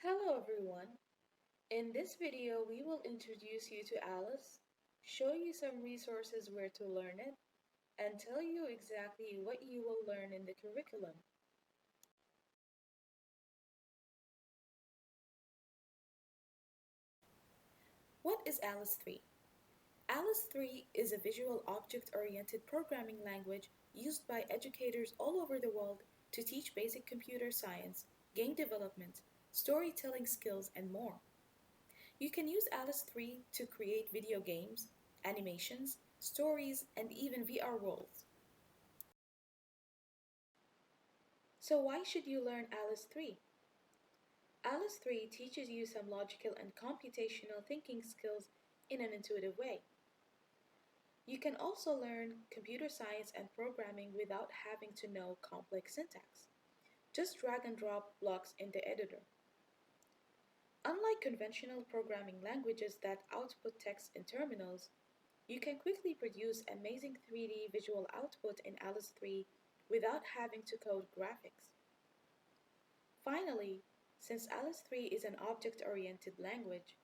Hello everyone. In this video, we will introduce you to Alice, show you some resources where to learn it, and tell you exactly what you will learn in the curriculum. What is Alice 3? Alice 3 is a visual object-oriented programming language used by educators all over the world to teach basic computer science, game development, storytelling skills, and more. You can use Alice 3 to create video games, animations, stories, and even VR worlds. So why should you learn Alice 3? Alice 3 teaches you some logical and computational thinking skills in an intuitive way. You can also learn computer science and programming without having to know complex syntax. Just drag and drop blocks in the editor. Unlike conventional programming languages that output text in terminals, you can quickly produce amazing 3D visual output in Alice 3 without having to code graphics. Finally, since Alice 3 is an object-oriented language,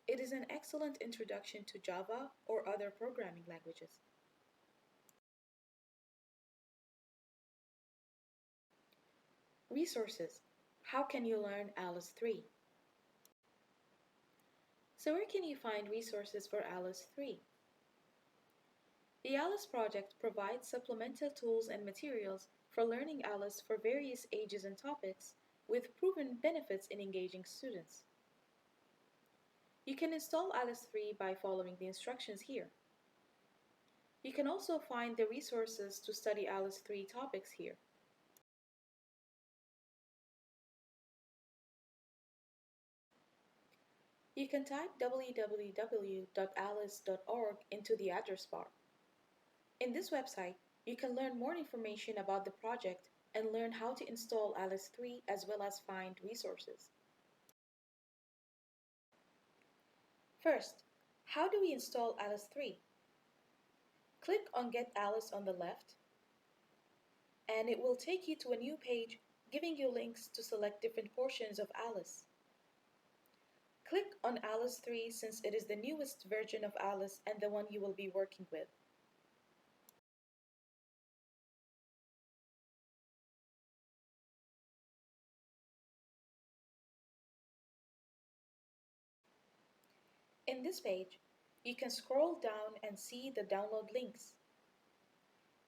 it is an excellent introduction to Java or other programming languages. Resources. How can you learn Alice 3? So where can you find resources for Alice 3? The Alice project provides supplemental tools and materials for learning Alice for various ages and topics, with proven benefits in engaging students. You can install Alice 3 by following the instructions here. You can also find the resources to study Alice 3 topics here. You can type www.alice.org into the address bar. In this website, you can learn more information about the project and learn how to install Alice 3 as well as find resources. First, how do we install Alice 3? Click on Get Alice on the left, and it will take you to a new page giving you links to select different portions of Alice. Click on Alice 3 since it is the newest version of Alice and the one you will be working with. In this page, you can scroll down and see the download links.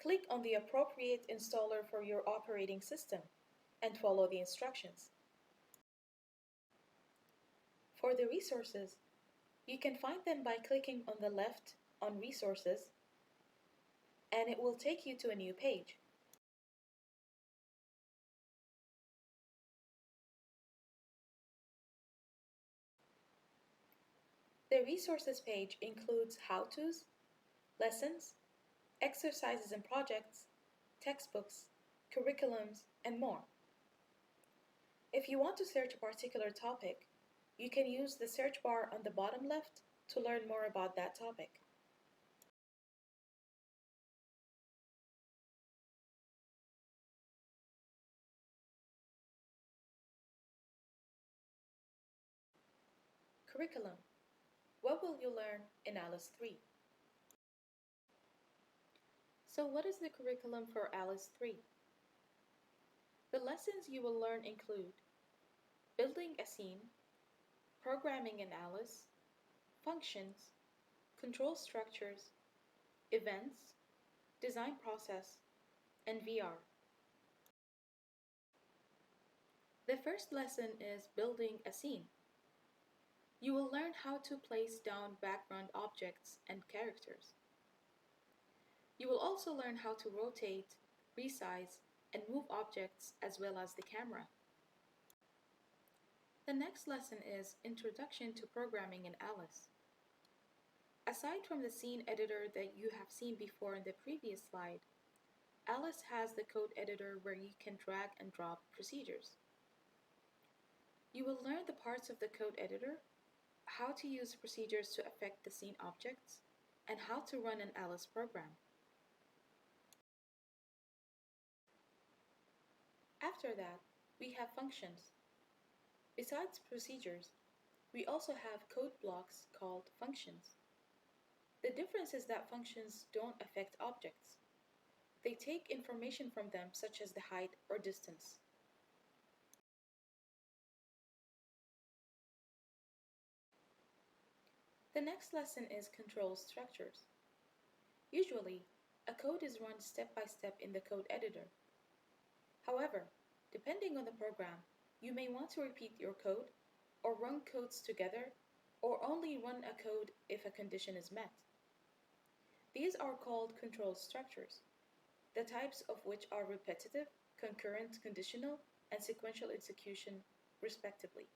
Click on the appropriate installer for your operating system and follow the instructions. For the resources, you can find them by clicking on the left on Resources, and it will take you to a new page. The resources page includes how-tos, lessons, exercises and projects, textbooks, curriculums, and more. If you want to search a particular topic, you can use the search bar on the bottom left to learn more about that topic. Curriculum. What will you learn in Alice 3? So what is the curriculum for Alice 3? The lessons you will learn include building a scene, programming in Alice, functions, control structures, events, design process, and VR. The first lesson is building a scene. You will learn how to place down background objects and characters. You will also learn how to rotate, resize, and move objects as well as the camera. The next lesson is Introduction to Programming in Alice. Aside from the scene editor that you have seen before in the previous slide, Alice has the code editor where you can drag and drop procedures. You will learn the parts of the code editor, how to use procedures to affect the scene objects, and how to run an Alice program. After that, we have functions. Besides procedures, we also have code blocks called functions. The difference is that functions don't affect objects. They take information from them, such as the height or distance. The next lesson is control structures. Usually, a code is run step by step in the code editor. However, depending on the program, you may want to repeat your code, or run codes together, or only run a code if a condition is met. These are called control structures, the types of which are repetitive, concurrent conditional, and sequential execution, respectively.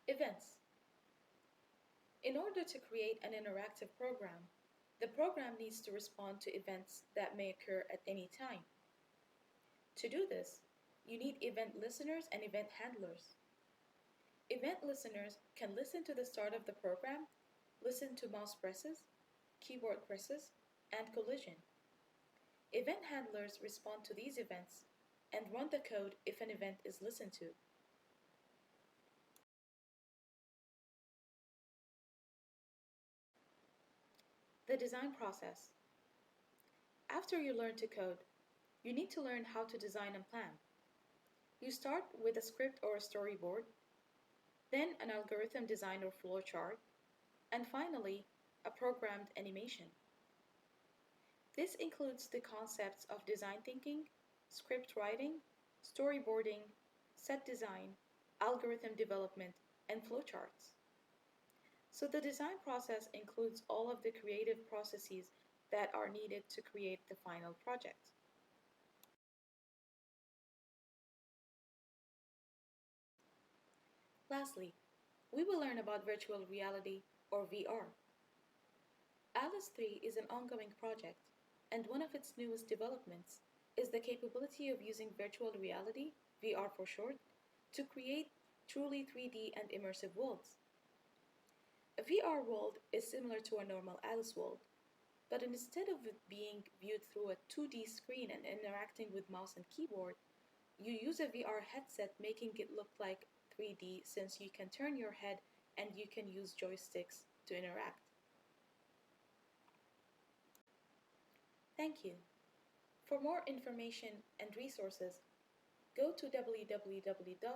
Events. In order to create an interactive program, the program needs to respond to events that may occur at any time. To do this, you need event listeners and event handlers. Event listeners can listen to the start of the program, listen to mouse presses, keyboard presses, and collision. Event handlers respond to these events and run the code if an event is listened to. The design process. After you learn to code, you need to learn how to design and plan. You start with a script or a storyboard, then an algorithm design or flowchart, and finally, a programmed animation. This includes the concepts of design thinking, script writing, storyboarding, set design, algorithm development, and flowcharts. So the design process includes all of the creative processes that are needed to create the final project. Lastly, we will learn about virtual reality or VR. Alice 3 is an ongoing project, and one of its newest developments is the capability of using virtual reality, VR for short, to create truly 3D and immersive worlds. A VR world is similar to a normal Alice world, but instead of it being viewed through a 2D screen and interacting with mouse and keyboard, you use a VR headset making it look like 3D since you can turn your head and you can use joysticks to interact. Thank you. For more information and resources, go to www.alice.org.